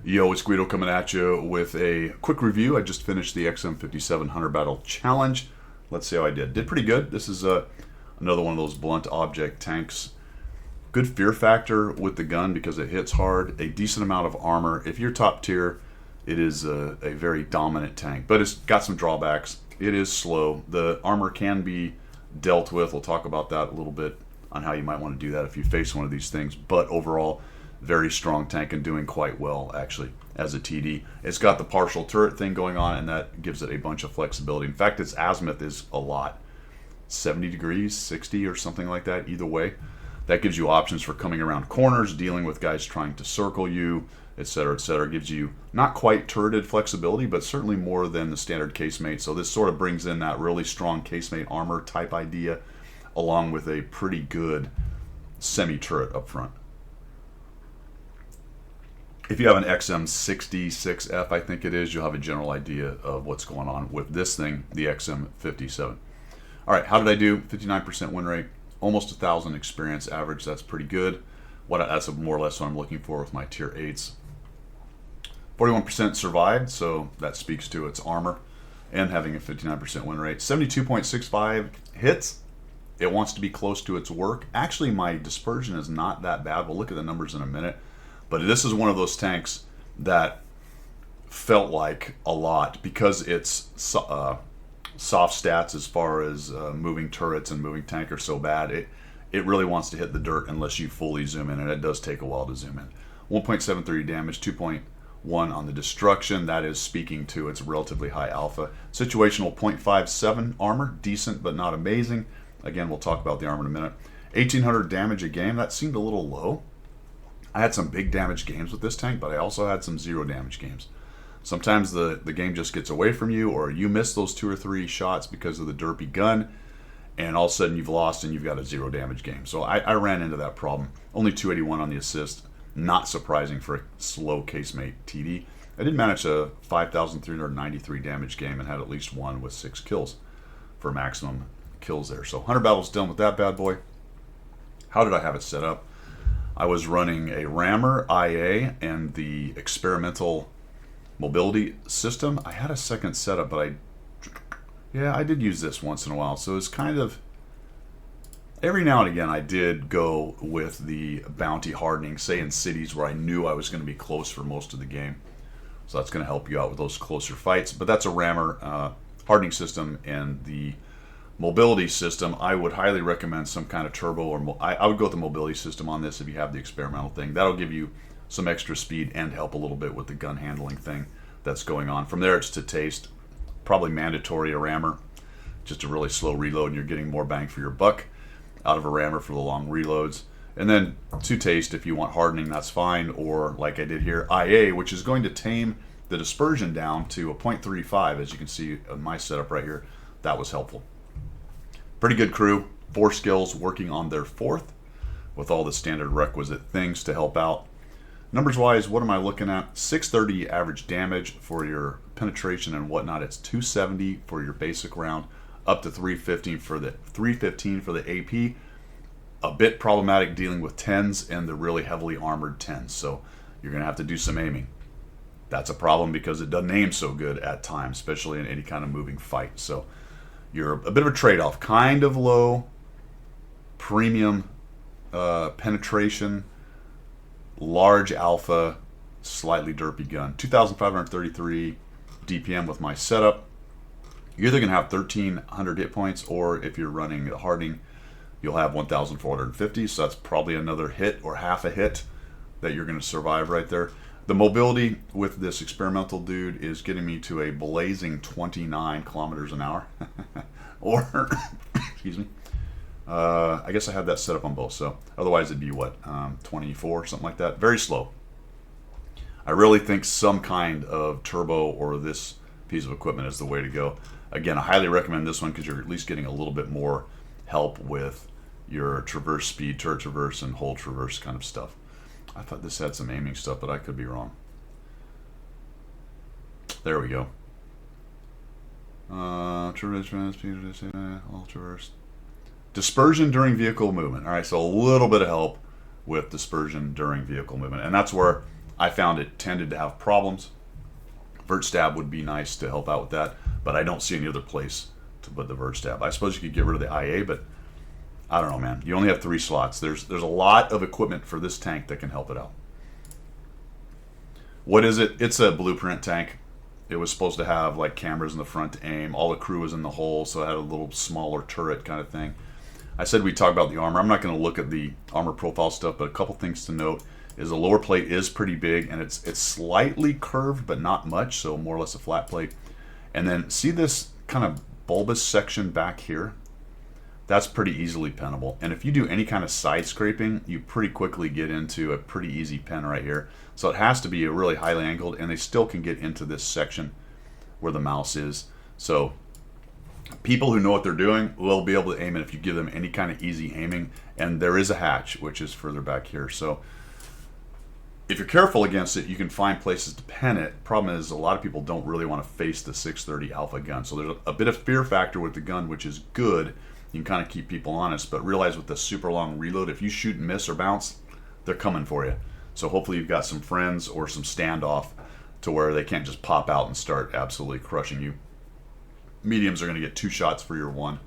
Yo, it's Guido coming at you with a quick review. I just finished the XM57 Hunter Battle Challenge. Let's see how I did. Did pretty good. This is another one of those blunt object tanks. Good fear factor with the gun because it hits hard. A decent amount of armor. If you're top tier, it is a very dominant tank. But it's got some drawbacks. It is slow. The armor can be dealt with. We'll talk about that a little bit on how you might want to do that if you face one of these things. But overall, very strong tank and doing quite well actually as a TD. It's got the partial turret thing going on, and that gives it a bunch of flexibility. In fact, its azimuth is a lot, 70 degrees, 60 or something like that. Either way, that gives you options for coming around corners, dealing with guys trying to circle you, etc., etc. Gives you not quite turreted flexibility, but certainly more than the standard casemate. So this sort of brings in that really strong casemate armor type idea, along with a pretty good semi-turret up front. If you have an XM66F, I think it is, you'll have a general idea of what's going on with this thing, the XM57. All right, how did I do? 59% win rate, almost 1,000 experience average. That's pretty good. That's more or less what I'm looking for with my tier 8s. 41% survived, so that speaks to its armor and having a 59% win rate. 72.65 hits. It wants to be close to its work. Actually, my dispersion is not that bad. We'll look at the numbers in a minute. But this is one of those tanks that felt like a lot because it's soft stats as far as moving turrets and moving tank are so bad. It really wants to hit the dirt unless you fully zoom in, and it does take a while to zoom in. 1.73 damage, 2.1 on the destruction. That is speaking to its relatively high alpha. Situational 0.57 armor, decent but not amazing. Again, we'll talk about the armor in a minute. 1,800 damage a game. That seemed a little low. I had some big damage games with this tank, but I also had some zero damage games. Sometimes the game just gets away from you, or you miss those 2 or 3 shots because of the derpy gun, and all of a sudden you've lost and you've got a zero damage game. So I ran into that problem. Only 281 on the assist. Not surprising for a slow casemate TD. I did manage a 5,393 damage game and had at least one with 6 kills for maximum kills there. So 100 battles done with that bad boy. How did I have it set up? I was running a rammer, IA, and the experimental mobility system. I had a second setup, but I did use this once in a while. So it's kind of, every now and again I did go with the bounty hardening, say in cities where I knew I was going to be close for most of the game. So that's going to help you out with those closer fights. But that's a rammer hardening system, and the mobility system, I would highly recommend some kind of turbo, or I would go with the mobility system on this if you have the experimental thing. That'll give you some extra speed and help a little bit with the gun handling thing that's going on. From there, it's to taste. Probably mandatory a rammer, just a really slow reload, and you're getting more bang for your buck out of a rammer for the long reloads. And then to taste, if you want hardening, that's fine, or like I did here, IA, which is going to tame the dispersion down to a 0.35, as you can see in my setup right here. That was helpful. Pretty good crew, 4 skills working on their 4th with all the standard requisite things to help out. Numbers wise, what am I looking at? 630 average damage for your penetration and whatnot. It's 270 for your basic round, up to 315 for the AP. A bit problematic dealing with 10s and the really heavily armored 10s, so you're going to have to do some aiming. That's a problem because it doesn't aim so good at times, especially in any kind of moving fight. So you're a bit of a trade-off. Kind of low premium penetration, large alpha, slightly derpy gun. 2,533 DPM with my setup. You're either going to have 1,300 hit points, or if you're running hardening, you'll have 1,450. So that's probably another hit or half a hit that you're going to survive right there. The mobility with this experimental dude is getting me to a blazing 29 kilometers an hour. Or, excuse me, I guess I had that set up on both, so otherwise it'd be what, 24, something like that. Very slow. I really think some kind of turbo or this piece of equipment is the way to go. Again, I highly recommend this one because you're at least getting a little bit more help with your traverse speed, turret traverse, and hold traverse kind of stuff. I thought this had some aiming stuff, but I could be wrong. There we go. Traverse. Dispersion during vehicle movement. All right, so a little bit of help with dispersion during vehicle movement, and that's where I found it tended to have problems. Vert stab would be nice to help out with that, but I don't see any other place to put the vert stab. I suppose you could get rid of the IA, but I don't know, man. You only have 3 slots. There's a lot of equipment for this tank that can help it out. What is it? It's a blueprint tank. It was supposed to have like cameras in the front to aim. All the crew was in the hole, so it had a little smaller turret kind of thing. I said we'd talk about the armor. I'm not going to look at the armor profile stuff, but a couple things to note is the lower plate is pretty big, and it's slightly curved, but not much, so more or less a flat plate. And then see this kind of bulbous section back here? That's pretty easily penable. And if you do any kind of side scraping, you pretty quickly get into a pretty easy pen right here. So it has to be a really highly angled, and they still can get into this section where the mouse is. So people who know what they're doing will be able to aim it if you give them any kind of easy aiming. And there is a hatch, which is further back here. So if you're careful against it, you can find places to pen it. Problem is, a lot of people don't really want to face the 630 Alpha gun. So there's a bit of fear factor with the gun, which is good. You can kind of keep people honest, but realize with the super long reload, if you shoot and miss or bounce, they're coming for you. So hopefully you've got some friends or some standoff to where they can't just pop out and start absolutely crushing you. Mediums are going to get 2 shots for your 1.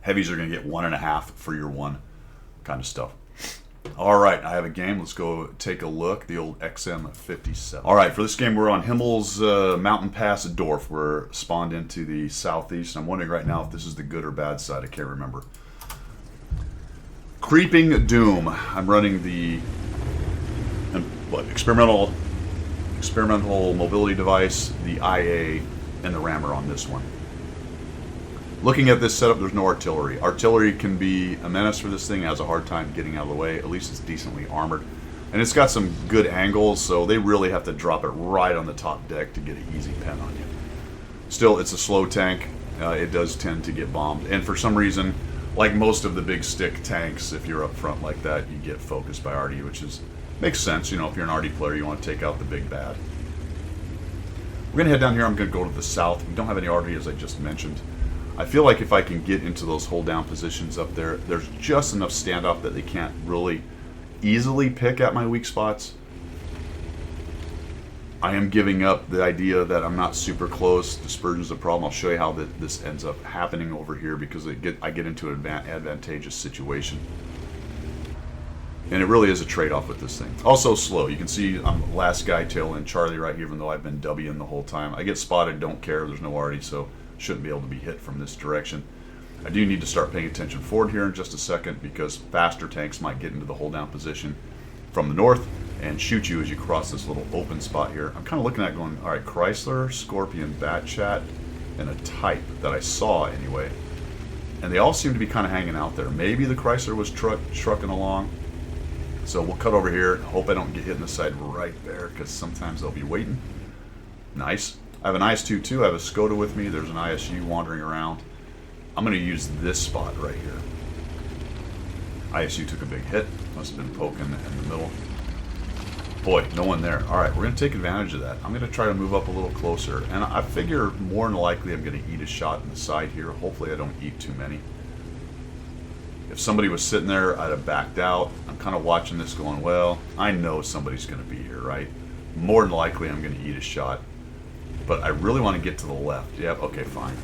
Heavies are going to get 1.5 for your 1, kind of stuff. All right, I have a game. Let's go take a look. The old XM57. All right, for this game, we're on Himmel's Mountain Pass Dorf. We're spawned into the southeast. I'm wondering right now if this is the good or bad side. I can't remember. Creeping Doom. I'm running the experimental mobility device, the IA, and the rammer on this one. Looking at this setup, there's no artillery. Artillery can be a menace for this thing. It has a hard time getting out of the way. At least it's decently armored. And it's got some good angles, so they really have to drop it right on the top deck to get an easy pen on you. Still, it's a slow tank. It does tend to get bombed. And for some reason, like most of the big stick tanks, if you're up front like that, you get focused by arty, which makes sense. You know, if you're an arty player, you want to take out the big bad. We're going to head down here. I'm going to go to the south. We don't have any arty, as I just mentioned. I feel like if I can get into those hold down positions up there, there's just enough standoff that they can't really easily pick at my weak spots. I am giving up the idea that I'm not super close. Dispersion's a problem. I'll show you how this ends up happening over here because I get into an advantageous situation. And it really is a trade-off with this thing. Also slow. You can see I'm last guy tail end Charlie right here, even though I've been W'ing the whole time. I get spotted, don't care. There's no arty, so shouldn't be able to be hit from this direction. I do need to start paying attention forward here in just a second because faster tanks might get into the hold down position from the north and shoot you as you cross this little open spot here. I'm kind of looking at going, all right, Chrysler, Scorpion, Batchat, and a Type that I saw anyway. And they all seem to be kind of hanging out there. Maybe the Chrysler was trucking along. So we'll cut over here and hope I don't get hit in the side right there because sometimes they'll be waiting. Nice. I have an IS-2 too. I have a Skoda with me. There's an ISU wandering around. I'm going to use this spot right here. ISU took a big hit. Must have been poking in the middle. Boy, no one there. All right, we're going to take advantage of that. I'm going to try to move up a little closer. And I figure more than likely I'm going to eat a shot in the side here. Hopefully I don't eat too many. If somebody was sitting there, I'd have backed out. I'm kind of watching this going, well, I know somebody's going to be here, right? More than likely I'm going to eat a shot. But I really want to get to the left. Yep, okay, fine.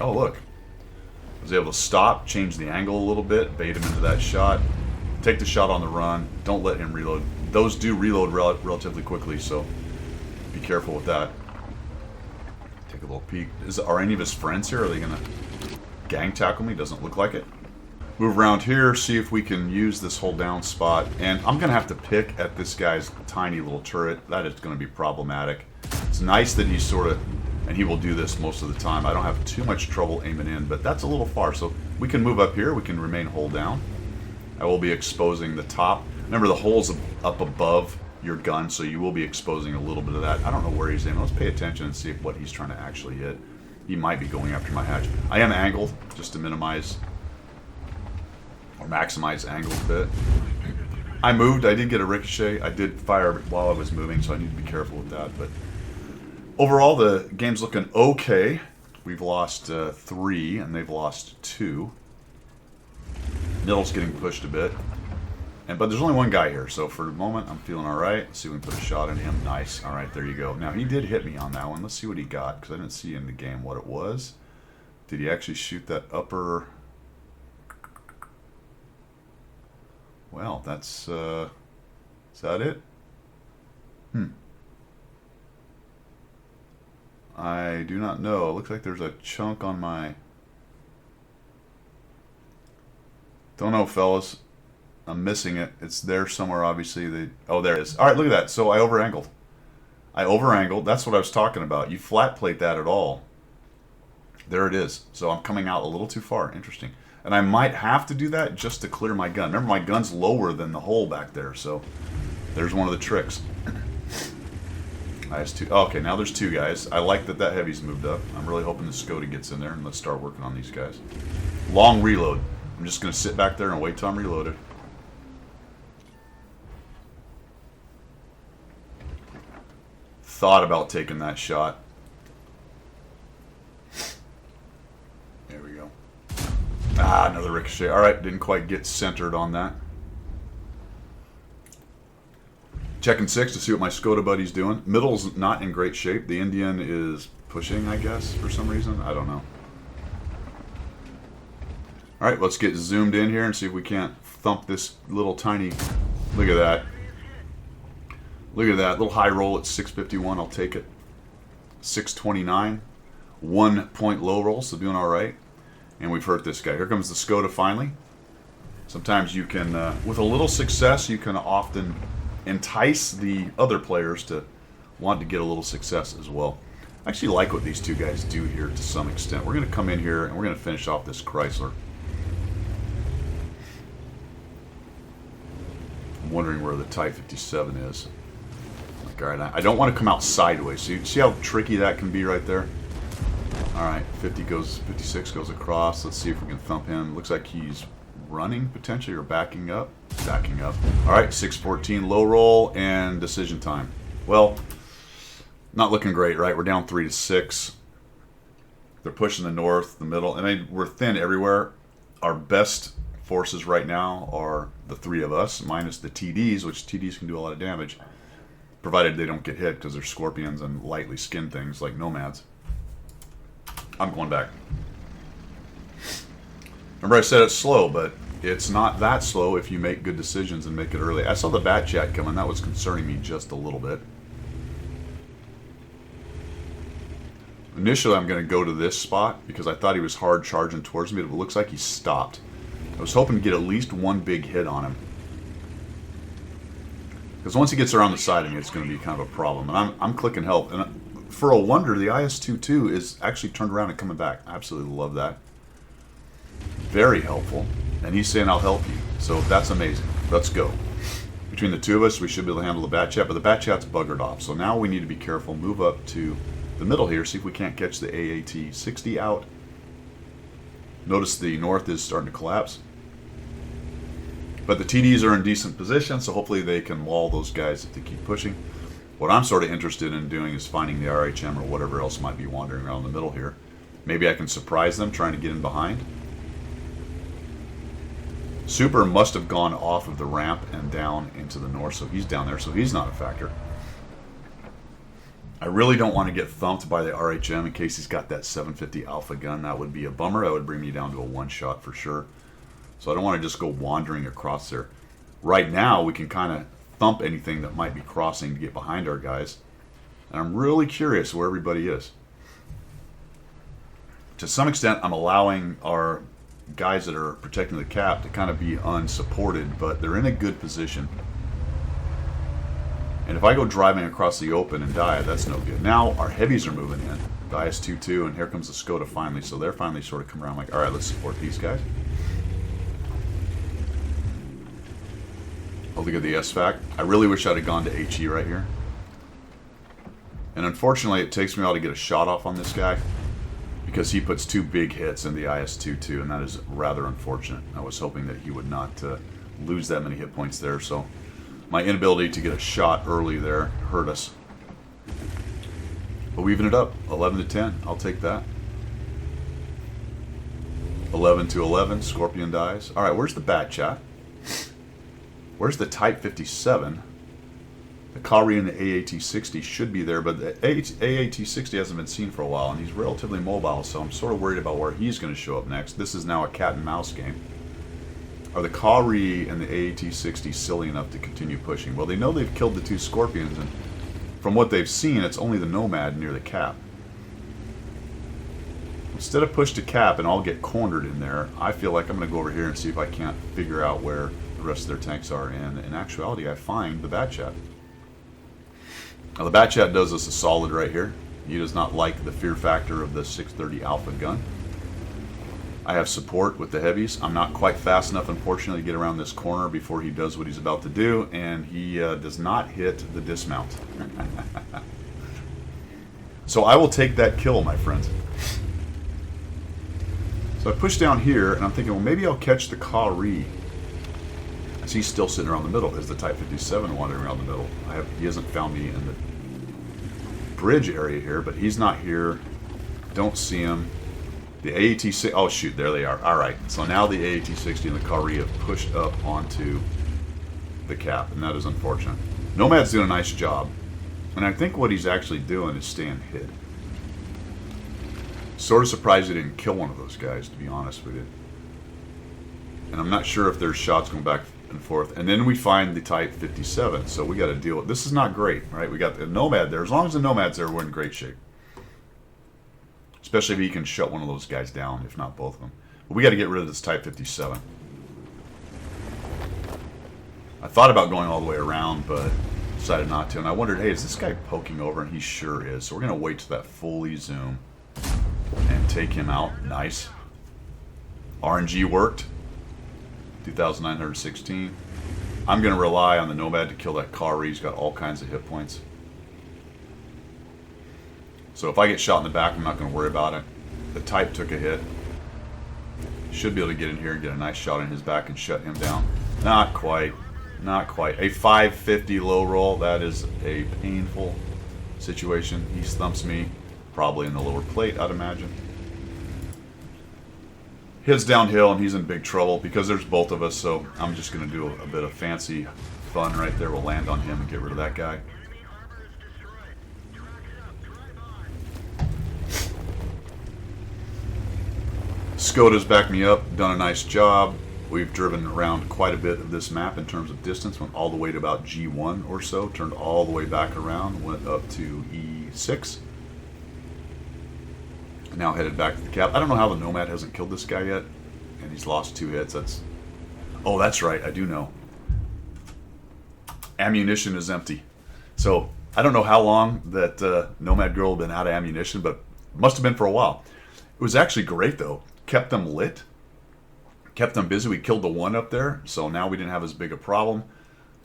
Oh, look. I was able to stop, change the angle a little bit, bait him into that shot, take the shot on the run, don't let him reload. Those do reload relatively quickly, so be careful with that. Take a little peek. Are any of his friends here? Are they going to gang tackle me? Doesn't look like it. Move around here, see if we can use this hold down spot. And I'm going to have to pick at this guy's tiny little turret. That is going to be problematic. It's nice that he's sort of, and he will do this most of the time. I don't have too much trouble aiming in, but that's a little far. So we can move up here. We can remain hold down. I will be exposing the top. Remember, the hole's up above your gun, so you will be exposing a little bit of that. I don't know where he's aiming. Let's pay attention and see what he's trying to actually hit. He might be going after my hatch. I am angled just to minimize or maximize angle a bit. I moved. I did get a ricochet. I did fire while I was moving, so I need to be careful with that. But overall, the game's looking okay. We've lost 3, and they've lost 2. Middle's getting pushed a bit. But there's only one guy here, so for the moment I'm feeling all right. Let's see if we can put a shot in him. Nice. All right, there you go. Now he did hit me on that one. Let's see what he got, because I didn't see in the game what it was. Did he actually shoot that upper? Well, that's is that it? I do not know. It looks like there's a chunk on my... Don't know, fellas. I'm missing it. It's there somewhere, obviously. Oh, there it is. All right, look at that. So I over-angled. That's what I was talking about. You flat plate that at all. There it is. So I'm coming out a little too far. Interesting. And I might have to do that just to clear my gun. Remember, my gun's lower than the hole back there, so there's one of the tricks. IS-2. Okay, now there's two guys. I like that heavy's moved up. I'm really hoping the Skoda gets in there, and let's start working on these guys. Long reload. I'm just going to sit back there and wait till I'm reloaded. Thought about taking that shot. There we go. Ah, another ricochet. Alright, didn't quite get centered on that. Checking 6 to see what my Skoda buddy's doing. Middle's not in great shape. The Indian is pushing, I guess, for some reason. I don't know. Alright, let's get zoomed in here and see if we can't thump this little tiny... Look at that. Look at that. Little high roll at 651. I'll take it. 629. 1 point low roll, so doing alright. And we've hurt this guy. Here comes the Skoda finally. Sometimes you can, with a little success, you can often entice the other players to want to get a little success as well. I actually like what these two guys do here to some extent. We're going to come in here and we're going to finish off this Chrysler. I'm wondering where the Type 57 is. Like, all right, I don't want to come out sideways. So you see how tricky that can be right there? All right, 56 goes across. Let's see if we can thump him. Looks like he's running potentially or backing up. Backing up. All right, 614 low roll and decision time. Well, not looking great, right? We're down 3-6. They're pushing the north, the middle, and we're thin everywhere. Our best forces right now are the three of us, minus the TDs, which TDs can do a lot of damage, provided they don't get hit because they're scorpions and lightly skinned things like nomads. I'm going back. Remember I said it's slow, but it's not that slow if you make good decisions and make it early. I saw the bat chat coming. That was concerning me just a little bit. Initially, I'm going to go to this spot because I thought he was hard charging towards me, but it looks like he stopped. I was hoping to get at least one big hit on him. Because once he gets around the side of me, it's going to be kind of a problem. And I'm clicking help. And for a wonder, the IS-22 is actually turned around and coming back. I absolutely love that. Very helpful. And he's saying, I'll help you. So that's amazing. Let's go. Between the two of us, we should be able to handle the bat chat, but the bat chat's buggered off. So now we need to be careful. Move up to the middle here, see if we can't catch the AAT-60 out. Notice the north is starting to collapse. But the TDs are in decent position, so hopefully they can wall those guys if they keep pushing. What I'm sort of interested in doing is finding the RHM or whatever else might be wandering around the middle here. Maybe I can surprise them trying to get in behind. Super must have gone off of the ramp and down into the north, so he's down there, so he's not a factor. I really don't want to get thumped by the RHM in case he's got that 750 Alpha gun. That would be a bummer. That would bring me down to a one-shot for sure. So I don't want to just go wandering across there. Right now, we can kind of thump anything that might be crossing to get behind our guys. And I'm really curious where everybody is. To some extent, I'm allowing our guys that are protecting the cap to kind of be unsupported, but they're in a good position. And if I go driving across the open and die, that's no good. Now our heavies are moving in. The IS-22, and here comes the Skoda finally. So they're finally sort of come around like, all right, let's support these guys. Oh, look at the SFAC. I really wish I'd have gone to HE right here. And unfortunately, it takes me a while to get a shot off on this guy because he puts two big hits in the IS-22, and that is rather unfortunate. I was hoping that he would not lose that many hit points there, so my inability to get a shot early there hurt us. But we even it up, 11-10. I'll take that. 11-11. Scorpion dies. All right, where's the bat chat? Where's the Type 57? The Kari and the AAT-60 should be there, but the AAT-60 hasn't been seen for a while, and he's relatively mobile, so I'm sort of worried about where he's going to show up next. This is now a cat and mouse game. Are the Kari and the AAT-60 silly enough to continue pushing? Well, they know they've killed the 2 Scorpions, and from what they've seen, it's only the Nomad near the cap. Instead of push to cap and I'll get cornered in there, I feel like I'm going to go over here and see if I can't figure out where the rest of their tanks are. And in actuality, I find the Batchat. Now the Batchat does us a solid right here. He does not like the fear factor of the 630 Alpha gun. I have support with the heavies. I'm not quite fast enough, unfortunately, to get around this corner before he does what he's about to do, and he does not hit the dismount. So I will take that kill, my friends. So I push down here, and I'm thinking, well, maybe I'll catch the Kari. As he's still sitting around the middle. There's the Type 57 wandering around the middle. He hasn't found me in the bridge area here, but he's not here. Don't see him. The AAT-60, oh shoot, there they are. All right, so now the AAT-60 and the Kari have pushed up onto the cap, and that is unfortunate. Nomad's doing a nice job, and I think what he's actually doing is staying hid. Sort of surprised he didn't kill one of those guys, to be honest with you. And I'm not sure if there's shots going back and forth. And then we find the Type 57, so we got to deal with this. Is not great, right? We got the Nomad there. As long as the Nomad's there, we're in great shape. Especially if he can shut one of those guys down, if not both of them. But we got to get rid of this Type 57. I thought about going all the way around, but decided not to. And I wondered, hey, is this guy poking over? And he sure is. So we're going to wait till that fully zoom and take him out. Nice. RNG worked. 2,916. I'm going to rely on the Nomad to kill that Kari. He's got all kinds of hit points. So if I get shot in the back, I'm not going to worry about it. The Type took a hit. Should be able to get in here and get a nice shot in his back and shut him down. Not quite. Not quite. A 550 low roll. That is a painful situation. He stumps me. Probably in the lower plate, I'd imagine. Heads downhill, and he's in big trouble because there's both of us, so I'm just going to do a bit of fancy fun right there. We'll land on him and get rid of that guy. Skoda's backed me up, done a nice job. We've driven around quite a bit of this map in terms of distance, went all the way to about G1 or so, turned all the way back around, went up to E6. Now headed back to the cap. I don't know how the Nomad hasn't killed this guy yet, and he's lost 2 hits. Oh, that's right. I do know. Ammunition is empty. So I don't know how long that Nomad girl had been out of ammunition, but it must have been for a while. It was actually great though. Kept them lit. Kept them busy. We killed the one up there, so now we didn't have as big a problem.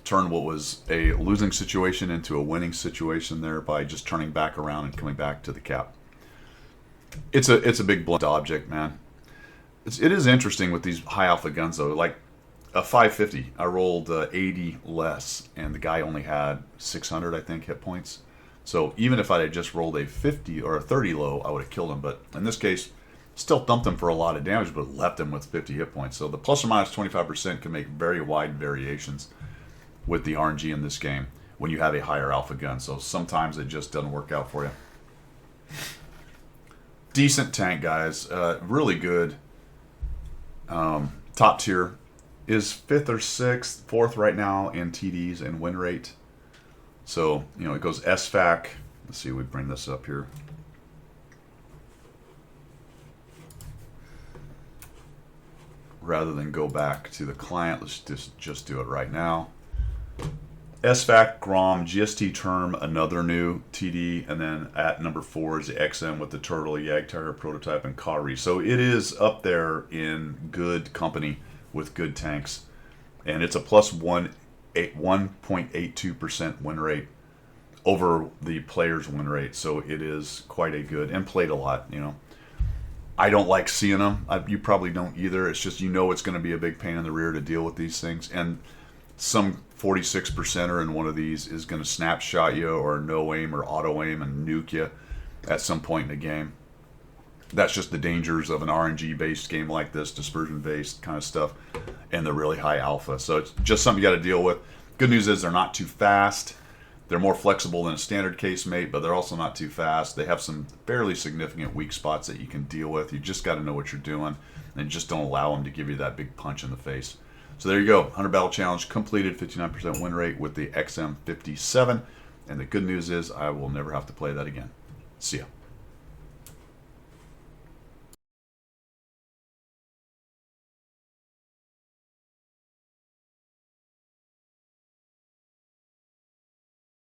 Turned what was a losing situation into a winning situation there by just turning back around and coming back to the cap. It's a big blunt object, man. It is interesting with these high alpha guns though. Like a 550, I rolled 80 less, and the guy only had 600, I think, hit points. So even if I had just rolled a 50 or a 30 low, I would have killed him. But in this case, still thumped him for a lot of damage, but left him with 50 hit points. So the plus or minus 25% can make very wide variations with the RNG in this game when you have a higher alpha gun. So sometimes it just doesn't work out for you. Decent tank, guys. Really good. Top tier. Is 5th or 6th, 4th right now in TDs and win rate. So, you know, it goes SFAC. Let's see, we bring this up here. Rather than go back to the client, let's just do it right now. SFAC, Grom, GST term, another new TD, and then at number 4 is the XM with the Turtle, Jagdtiger prototype, and Kari. So it is up there in good company with good tanks. And it's a plus 1.82% win rate over the player's win rate. So it is quite a good, and played a lot, you know. I don't like seeing them. You probably don't either. It's just, you know, it's going to be a big pain in the rear to deal with these things. And some 46%er in one of these is going to snapshot you or no aim or auto aim and nuke you at some point in the game. That's just the dangers of an RNG-based game like this, dispersion-based kind of stuff, and the really high alpha. So it's just something you got to deal with. Good news is they're not too fast. They're more flexible than a standard casemate, but they're also not too fast. They have some fairly significant weak spots that you can deal with. You just got to know what you're doing, and just don't allow them to give you that big punch in the face. So there you go. 100 Battle Challenge completed, 59% win rate with the XM57. And the good news is I will never have to play that again. See ya.